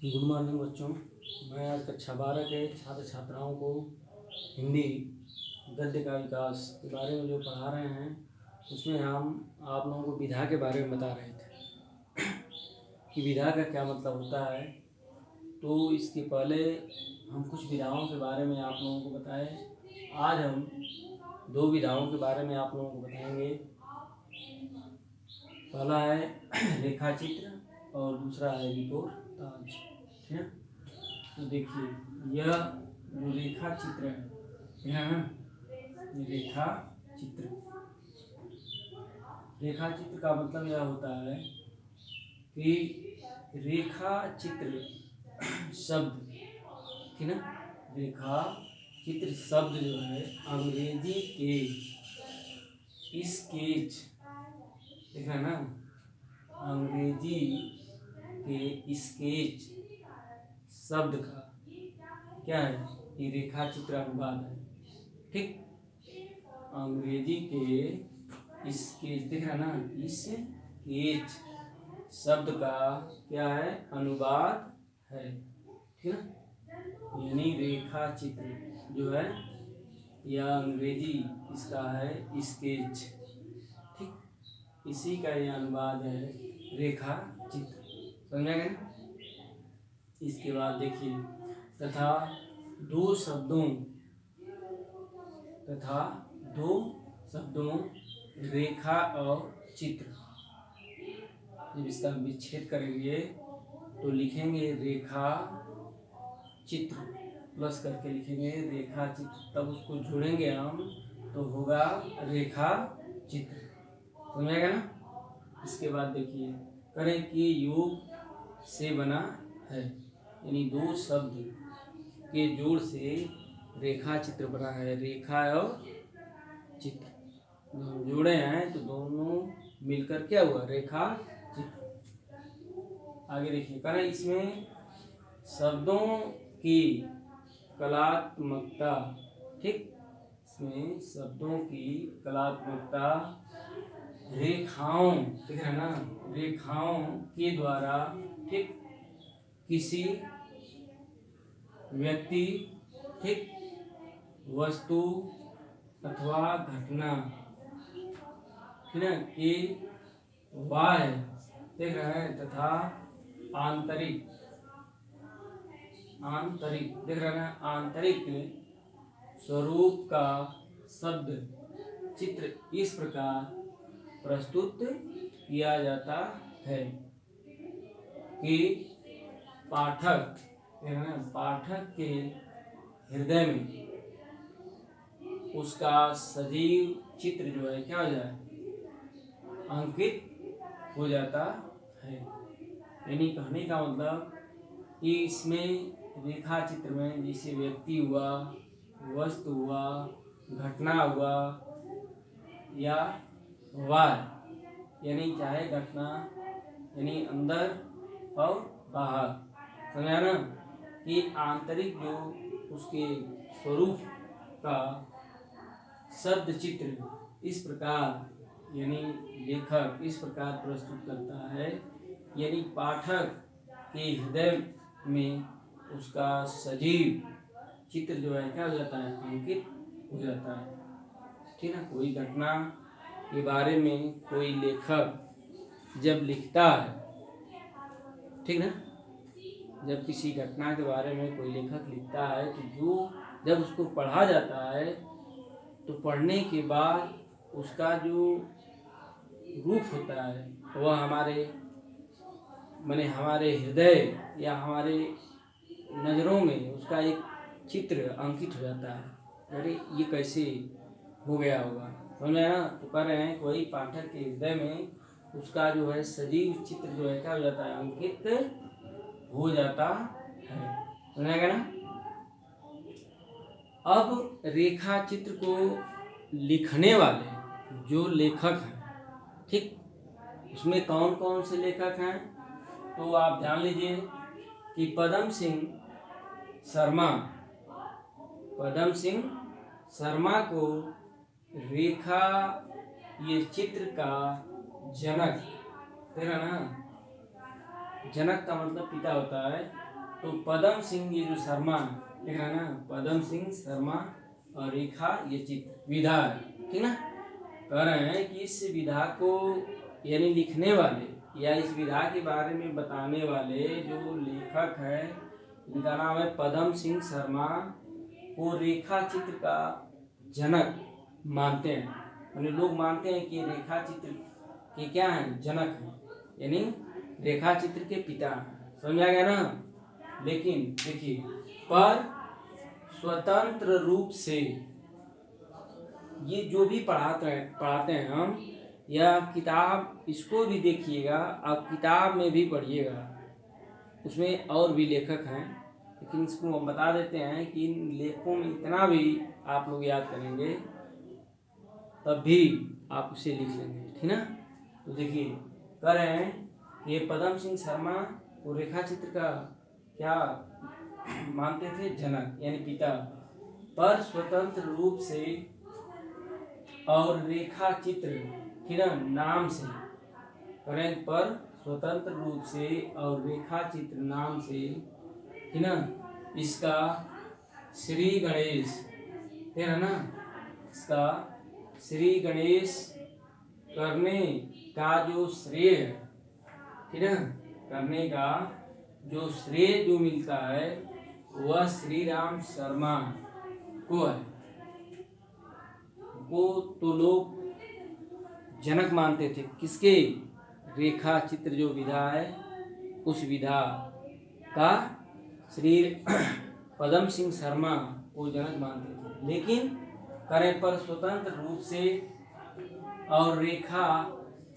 Good morning बच्चों। मैं आज कक्षा 12 के छात्र छात्राओं को हिंदी गद्य का विकास के बारे में जो पढ़ा रहे हैं उसमें हम आप लोगों को विधा के बारे में बता रहे थे कि विधा का क्या मतलब होता है। तो इसके पहले हम कुछ विधाओं के बारे में आप लोगों को बताएं। आज हम दो विधाओं के बारे में आप लोगों को बताएंगे। पहला है रेखा चित्र और दूसरा है रिपोर्टाज। ठीक है, तो देखिए यह जो रेखा चित्र है ना, ये रेखा चित्र। रेखा चित्र का मतलब यह होता है कि रेखा चित्र शब्द, ठीक ना, रेखा चित्र शब्द जो है अंग्रेजी के स्केच, देखा ना, अंग्रेजी के स्केच शब्द का क्या है, ये रेखा चित्र अनुवाद है। ठीक, अंग्रेजी के स्केच, दिख रहा ना, स्केच शब्द का क्या है, अनुवाद है। ठीक है, यानी रेखा चित्र जो है या अंग्रेजी इसका है स्केच। ठीक, इसी का यह अनुवाद है रेखा चित्र। समझा गया ना। इसके बाद देखिए तथा दो शब्दों रेखा और चित्र, जब इसका विच्छेद करेंगे तो लिखेंगे रेखा चित्र, प्लस करके लिखेंगे रेखा चित्र, तब उसको जोड़ेंगे हम तो होगा रेखा चित्र। समझेगा ना। इसके बाद देखिए करें कि योग से बना है, यानी दो शब्द के जोड़ से रेखा चित्र बना है। रेखा और चित्र जोड़े हैं तो दोनों मिलकर क्या हुआ, रेखा चित्र। आगे देखिए करें इसमें शब्दों की कलात्मकता। ठीक, इसमें शब्दों की कलात्मकता रेखाओं, ठीक है ना, रेखाओं के द्वारा, ठीक, किसी व्यक्ति, ठीक, वस्तु अथवा घटना, ठीक है, कि बाह्य, देख रहे हैं, तथा आंतरिक देख रहे हैं, आंतरिक स्वरूप का शब्द चित्र इस प्रकार प्रस्तुत किया जाता है कि पाठक के हृदय में उसका सजीव चित्र जो है क्या हो जाए, अंकित हो जाता है। यानी कहने का मतलब कि इसमें रेखा चित्र में जैसे व्यक्ति हुआ, वस्तु हुआ, घटना हुआ या वार, यानी चाहे घटना यानी अंदर और बाहर, समझा ना, कि आंतरिक जो उसके स्वरूप का शब्द चित्र इस प्रकार, यानी लेखक इस प्रकार प्रस्तुत करता है, यानी पाठक के हृदय में उसका सजीव चित्र जो है क्या हो जाता है, अंकित हो जाता है। ठीक है, कोई घटना के बारे में कोई लेखक जब लिखता है, ठीक ना, जब किसी घटना के बारे में कोई लेखक लिखता है तो जो जब उसको पढ़ा जाता है तो पढ़ने के बाद उसका जो रूप होता है वह हमारे हृदय या हमारे नज़रों में उसका एक चित्र अंकित हो जाता है। अरे ये कैसे हो गया होगा, समझ में ना। तो कह रहे हैं कोई पाठक के हृदय में उसका जो है सजीव चित्र जो है क्या हो जाता है, अंकित हो जाता है। समझेगा ना। अब रेखा चित्र को लिखने वाले जो लेखक हैं, ठीक, उसमें कौन कौन से लेखक हैं तो आप ध्यान लीजिए कि पदम सिंह शर्मा को रेखा ये चित्र का जनक, तेरा ना, जनक का मतलब पिता होता है, तो पदम सिंह ये जो शर्मा देख रहा है ना, पदम सिंह शर्मा और रेखा ये चित्र विधा है, ठीक ना। कह रहे हैं कि इस विधा को यानी लिखने वाले या इस विधा के बारे में बताने वाले जो लेखक है, इनका नाम है पदम सिंह शर्मा। वो रेखा चित्र का जनक मानते हैं, यानी लोग मानते हैं कि रेखा चित्र के क्या हैं, जनक हैं, यानी रेखा चित्र के पिता हैं। समझ आ गया ना। लेकिन देखिए, पर स्वतंत्र रूप से ये जो भी पढ़ाते हैं हम, यह किताब इसको भी देखिएगा, आप किताब में भी पढ़िएगा, उसमें और भी लेखक हैं, लेकिन इसको हम बता देते हैं कि इन लेखों में इतना भी आप लोग याद करेंगे तब भी आप उसे लिख लेंगे, ठीक ना। तो देखिए, कह रहे हैं ये पदम सिंह शर्मा वो रेखा चित्र का क्या मानते थे, जनक यानी पिता। पर स्वतंत्र रूप से और रेखा चित्र, ठीक ना, नाम से करें, पर स्वतंत्र रूप से और रेखा चित्र नाम से, ठीक ना, इसका श्री गणेश, ठीक है ना, इसका श्री गणेश करने का जो श्रेय है, ठीक है, करने का जो श्रेय जो मिलता है वह श्री राम शर्मा को है। वो तो लोग जनक मानते थे किसके, रेखा चित्र जो विधा है उस विधा का श्री पदम सिंह शर्मा वो जनक मानते थे। लेकिन करें पर स्वतंत्र रूप से और रेखा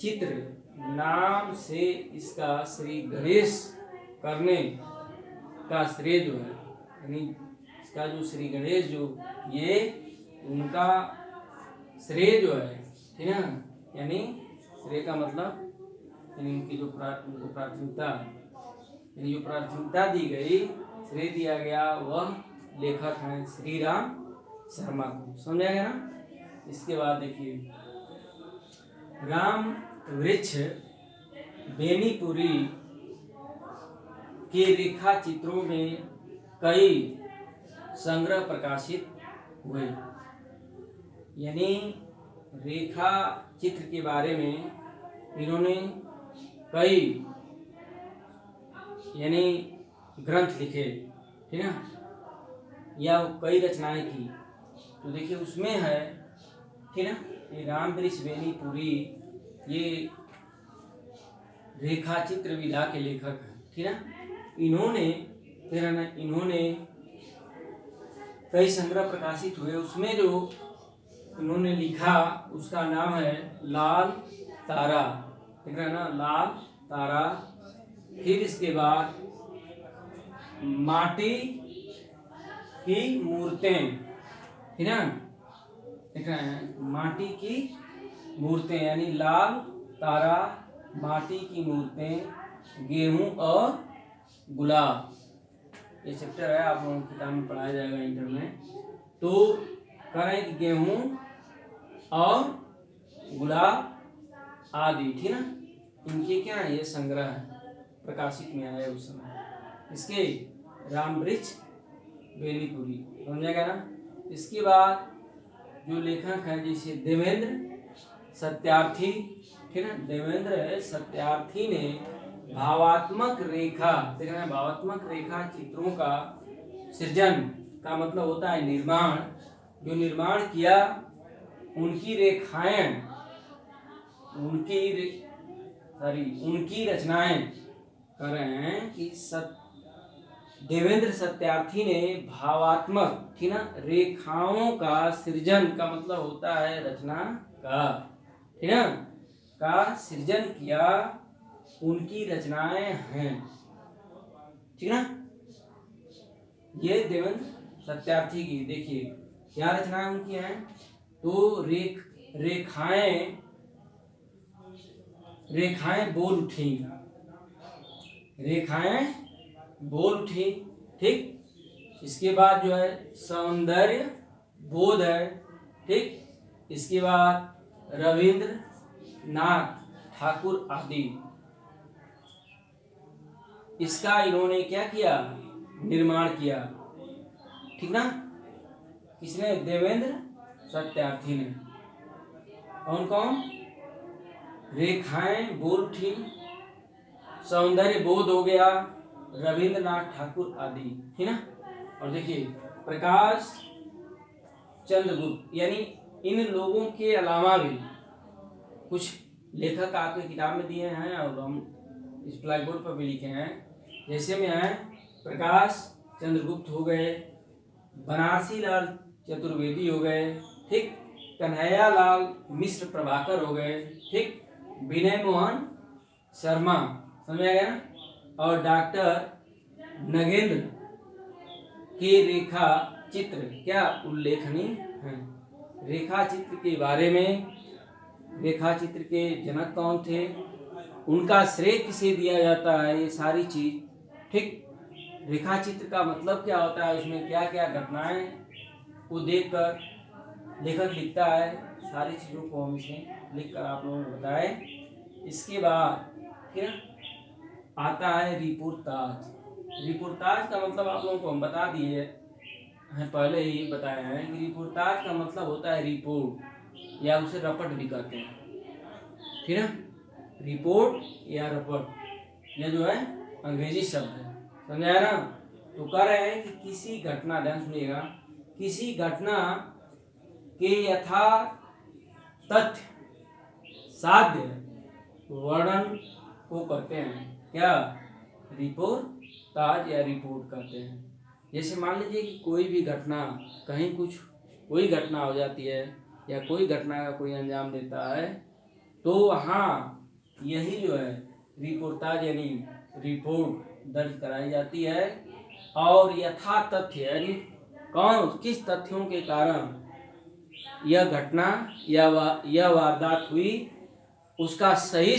चित्र नाम से इसका श्री गणेश करने का श्रेय जो है, यानी इसका जो श्री गणेश जो ये उनका श्रेय जो है, ठीक है, यानी श्रेय का मतलब यानी उनकी जो उनको प्राथमिकता, यानी जो प्राथमिकता दी गई, श्रेय दिया गया, वह लेखक हैं श्री राम शर्मा को। समझा गया ना। इसके बाद देखिए, राम वृक्ष बेनीपुरी के रेखा चित्रों में कई संग्रह प्रकाशित हुए, यानी रेखा चित्र के बारे में इन्होंने कई यानी ग्रंथ लिखे, ठीक है, या कई रचनाएं की। तो देखिए उसमें है, ठीक है, ये राम वृक्ष बेनीपुरी ये रेखा चित्र विधा के लेखक हैं, ठीक है। इन्होंने फिर ना इन्होंने कई संग्रह प्रकाशित हुए, उसमें जो इन्होंने लिखा उसका नाम है लाल तारा, ठीक है ना, लाल तारा। फिर इसके बाद माटी की मूर्तें, ठीक है, देख रहे हैं, माटी की मूर्तें, यानी लाल तारा, माटी की मूर्तें, गेहूं और गुलाब, ये चैप्टर है, आप लोगों की किताब में पढ़ाया जाएगा इंटर में। तो कह रहे हैं कि गेहूं और गुलाब आदि, ठीक ना, इनके क्या है, ये संग्रह है, प्रकाशित में आया उस समय, इसके राम वृक्ष बेनीपुरी। समझा गया ना। इसके बाद जो लेखक है जैसे देवेंद्र सत्यार्थी, ठीक है, देवेंद्र सत्यार्थी ने भावात्मक रेखा, देखना है, भावात्मक रेखा चित्रों का सृजन का मतलब होता है निर्माण, जो निर्माण किया, उनकी रेखाएं, उनकी रचनाएं कर रहे हैं कि देवेंद्र सत्यार्थी ने भावात्मक, ठीक ना, रेखाओं का सृजन का मतलब होता है रचना का, ठीक ना, का सृजन किया, उनकी रचनाएं हैं, ठीक ना। ये देवेंद्र सत्यार्थी की देखिए क्या रचनाएं उनकी हैं, तो रेखाएं बोल उठी, रेखाएं बोल उठी, ठीक। इसके बाद जो है सौंदर्य बोध है, ठीक। इसके बाद रविंद्र नाथ ठाकुर आदि, इसका इन्होंने क्या किया, निर्माण किया। ठीक ना? किसने? देवेंद्र सत्यार्थी ने। कौन कौन? रेखाएं बोल उठी, सौंदर्य बोध हो गया, रविंद्रनाथ ठाकुर आदि। है ना? और देखिए प्रकाश चंद्रगुप्त, यानी इन लोगों के अलावा भी कुछ लेखक आपके किताब में दिए हैं और हम इस ब्लैक बोर्ड पर भी लिखे हैं। जैसे में है प्रकाश चंद्रगुप्त हो गए, बनारसी लाल चतुर्वेदी हो गए, ठीक, कन्हैया लाल मिश्र प्रभाकर हो गए, ठीक, विनय मोहन शर्मा, समझ आ गया ना? और डॉक्टर नगेंद्र के रेखा चित्र क्या उल्लेखनीय है। रेखा चित्र के बारे में, रेखा चित्र के जनक कौन थे, उनका श्रेय किसे दिया जाता है, ये सारी चीज, ठीक। रेखा चित्र का मतलब क्या होता है, उसमें क्या क्या घटनाएं को देखकर लेखक लिखता है, सारी चीजों को हम इसमें लिखकर आप लोगों को बताए। इसके बाद क्या आता है रिपोर्टाज। रिपोर्टाज का मतलब आप लोगों को हम बता दिए हैं, पहले ही बताए हैं कि रिपोर्टाज का मतलब होता है रिपोर्ट, या उसे रपट भी कहते हैं, ठीक है। रिपोर्ट या रपट, यह जो है अंग्रेजी शब्द है, समझाया ना? तो कह रहे हैं कि किसी घटना, ध्यान सुनिएगा, किसी घटना के यथा तथ्य साध्य वर्णन को कहते हैं क्या? रिपोर्टाज या रिपोर्ट कहते हैं। जैसे मान लीजिए कि कोई भी घटना, कहीं कुछ कोई घटना हो जाती है या कोई घटना का कोई अंजाम देता है, तो वहाँ यही जो है रिपोर्टाज यानी रिपोर्ट दर्ज कराई जाती है, और यथा तथ्य यानी कौन किस तथ्यों के कारण यह घटना या यह वारदात हुई, उसका सही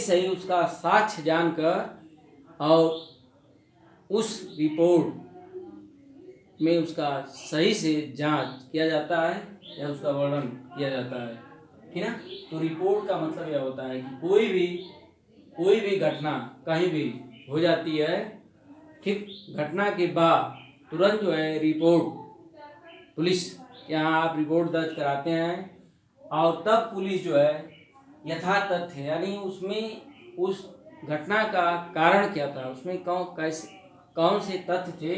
सही उसका साक्ष्य जानकर और उस रिपोर्ट में उसका सही से जांच किया जाता है या उसका वर्णन किया जाता है, ठीक है। तो रिपोर्ट का मतलब यह होता है कि कोई भी घटना कहीं भी हो जाती है, ठीक, घटना के बाद तुरंत जो है रिपोर्ट, पुलिस यहाँ आप रिपोर्ट दर्ज कराते हैं, और तब पुलिस जो है यथा तथ्य यानी उसमें उस घटना का कारण क्या था, उसमें कौन से तथ्य थे,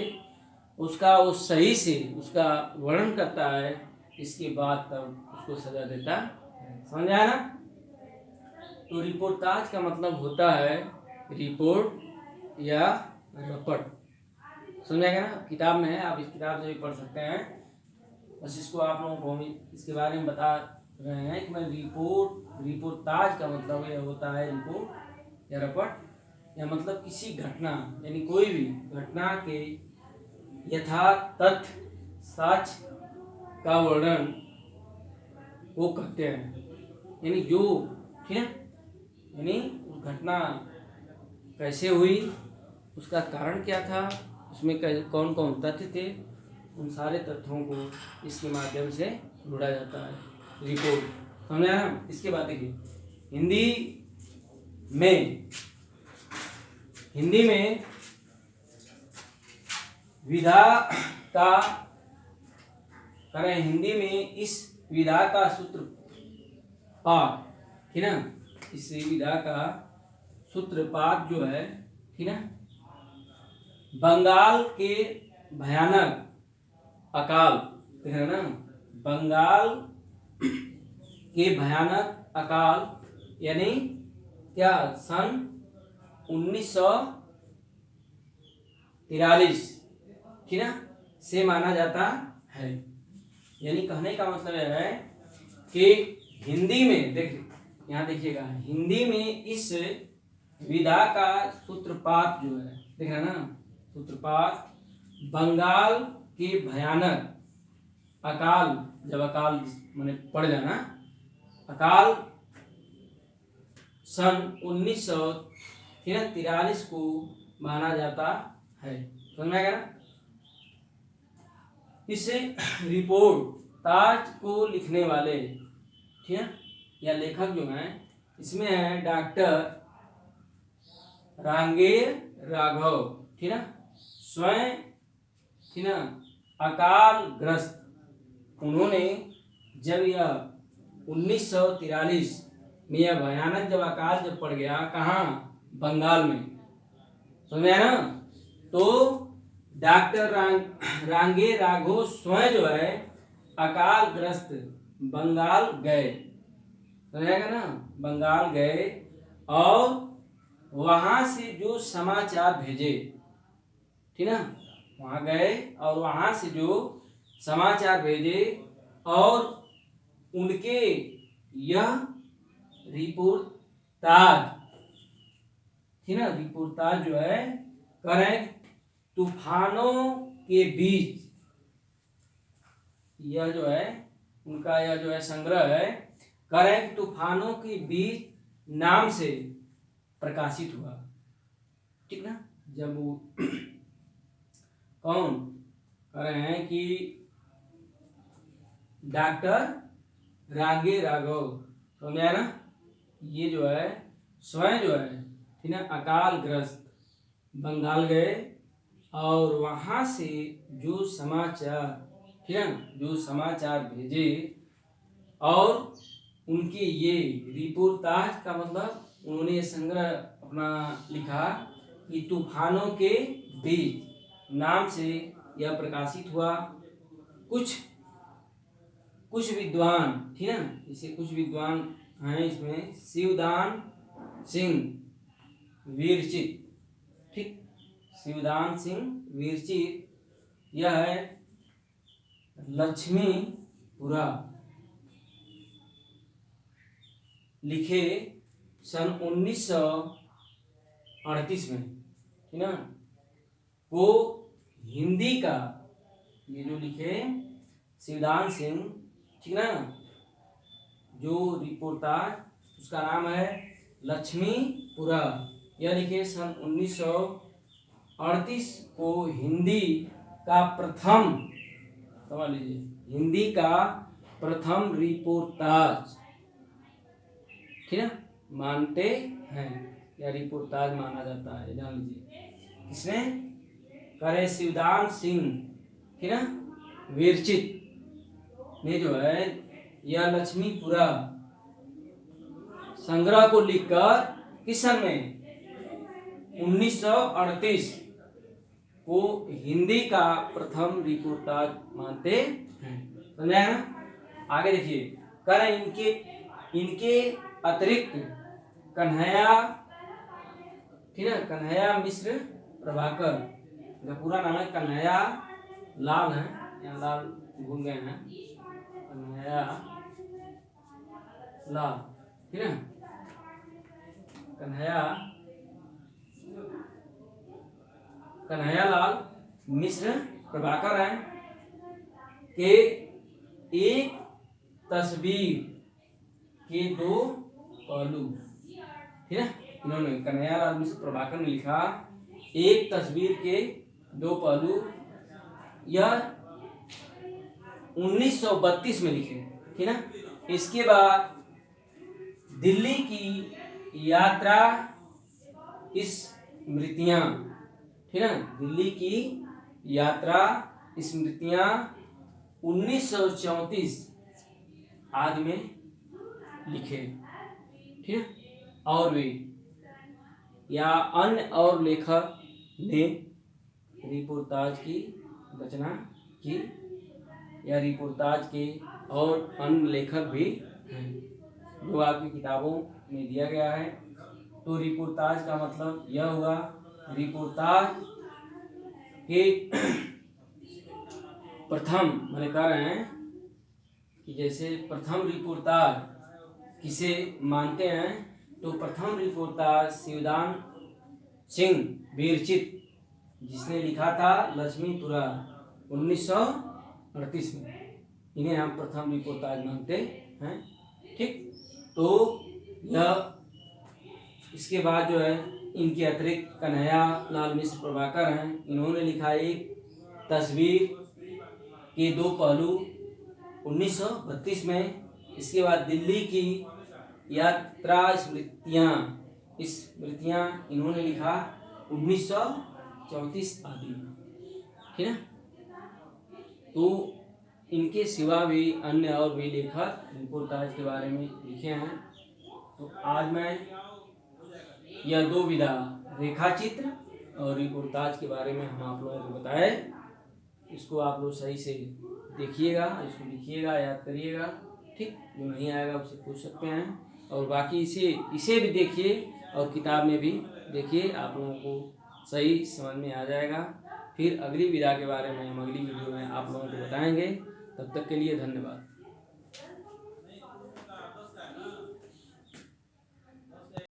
उसका वो सही से उसका वर्णन करता है, इसके बाद तब उसको सजा देता है। समझ आया ना? तो रिपोर्टाज का मतलब होता है रिपोर्ट या रपट, समझ आएगा ना? किताब में है, आप इस किताब से भी पढ़ सकते हैं। बस इसको आप लोगों को इसके बारे में बता रहे हैं कि मैं रिपोर्टाज का मतलब यह होता है रिपोर्ट या रपट, या मतलब किसी घटना यानी कोई भी घटना के यथा तथ्य साक्ष्य का वर्णन वो कहते हैं, यानी जो, ठीक है, यानी घटना कैसे हुई, उसका कारण क्या था, उसमें कौन कौन तथ्य थे, उन सारे तथ्यों को इसके माध्यम से ढूंढा जाता है रिपोर्ट, समझा ना? इसके बाद देखिए हिंदी में विधा का करें, हिंदी में इस विधा का सूत्रपात, ठीक है, इस विधा का सूत्रपात जो है, ठीक है, बंगाल के भयानक अकाल, ठीक है ना, बंगाल के भयानक अकाल यानी क्या, सन 1943, ठीक है, से माना जाता है। यानी कहने का मतलब यह है कि हिंदी में देखिए, यहाँ देखिएगा, हिंदी में इस विधा का सूत्रपात जो है, देख रहे ना, सूत्रपात बंगाल के भयानक अकाल, जब अकाल माने पड़ जाना, अकाल सन 1943 को माना जाता है, समझ में आएगा ना? इसे रिपोर्टाज को लिखने वाले, ठीक है, या लेखक जो हैं, इसमें है डॉक्टर रांगेर राघव, ठीक ना, स्वयं, ठीक ना, अकाल ग्रस्त। उन्होंने जब यह 1943 में यह भयानक जब अकाल जब पड़ गया, कहाँ, बंगाल में, समझ में आया ना। तो डॉक्टर रांगे राघव स्वयं जो है अकाल ग्रस्त बंगाल गए, समझेगा ना, बंगाल गए और वहां से जो समाचार भेजे, ठीक ना, वहां गए और वहां से जो समाचार भेजे और उनके यह रिपोर्टाज, ठीक ना, रिपोर्टाज जो है करें तूफानों के बीच, यह जो है उनका यह जो है संग्रह है, करें तूफानों के बीच नाम से प्रकाशित हुआ, ठीक ना। जब वो कौन कह रहे हैं कि डॉक्टर रांगे राघव, समझा ना, ये जो है स्वयं जो है, ठीक ना, अकाल ग्रस्त बंगाल गए और वहां से जो समाचार, ठीक है, जो समाचार भेजे और उनके ये रिपोर्टाज का मतलब उन्होंने ये संग्रह अपना लिखा कि तूफानों के बीच नाम से यह प्रकाशित हुआ। कुछ विद्वान, ठीक है, इसे कुछ विद्वान हैं, इसमें शिवदान सिंह वीरचित, ठीक, शिवदान सिंह वीरचित, यह है लक्ष्मीपुरा लिखे सन 1938 में, ठीक ना, वो हिंदी का ये जो लिखे शिवदान सिंह, ठीक ना, जो रिपोर्टाज उसका नाम है लक्ष्मीपुरा, यह लिखे सन 1938 को हिंदी का प्रथम, समझ लीजिए, हिंदी का प्रथम रिपोर्टाज, ठीक है, मानते हैं या रिपोर्टाज माना जाता है, जान लीजिए। किसने करे, शिवदान सिंह, ठीक है, वीरचित ने जो है यह लक्ष्मीपुरा संग्रह को लिखकर किस सन में 1938 को हिंदी का प्रथम रिपोर्टाज मानते हैं, समझा है ना। आगे देखिए, करें इनके अतिरिक्त कन्हैया, ठीक है, कन्हैया मिश्र प्रभाकर, इनका पूरा नाम है कन्हैया लाल है, यहाँ लाल भूल गए हैं, कन्हैया लाल, ठीक है, कन्हैया लाल मिश्र प्रभाकर हैं के एक तस्वीर के दो पहलू, ठीक है, इन्होंने कन्हैया लाल मिश्र प्रभाकर ने लिखा एक तस्वीर के दो पहलू, यह 1932 में लिखे, ठीक है। इसके बाद दिल्ली की यात्रा स्मृतियां, ठीक है, दिल्ली की यात्रा स्मृतियां 1934 आदि में लिखे, ठीक है। और भी या अन्य और लेखक ने रिपोर्टाज की रचना की, या रिपोर्टाज के और अन्य लेखक भी हैं जो आपकी किताबों में दिया गया है। तो रिपोर्टाज का मतलब यह हुआ, रिपोर्टाज के प्रथम मैंने कह रहे हैं कि जैसे प्रथम रिपोर्टाज किसे मानते हैं, तो प्रथम रिपोर्टाज शिवदान सिंह वीरचित जिसने लिखा था लक्ष्मीपुरा 1938 में, इन्हें हम प्रथम रिपोर्टाज मानते हैं, ठीक। तो यह इसके बाद जो है इनके अतिरिक्त कन्हैया लाल मिश्र प्रभाकर हैं, इन्होंने लिखा एक तस्वीर के दो पहलू 1932 में। इसके बाद दिल्ली की यात्रा स्मृतियां स्मृतियाँ इन्होंने लिखा 1934 आदि में, ठीक है। तो इनके सिवा भी अन्य और भी लेखक रिपोर्टाज के बारे में लिखे हैं। तो आज मैं यह दो विधा रेखा चित्र और रिपोर्टाज के बारे में हम आप लोगों को बताए। इसको आप लोग सही से देखिएगा, इसको लिखिएगा, याद करिएगा, ठीक। जो नहीं आएगा उसे पूछ सकते हैं। और बाकी इसे भी देखिए और किताब में भी देखिए, आप लोगों को सही समझ में आ जाएगा। फिर अगली विधा के बारे में हम अगली वीडियो में आप लोगों को बताएंगे। तब तक के लिए धन्यवाद।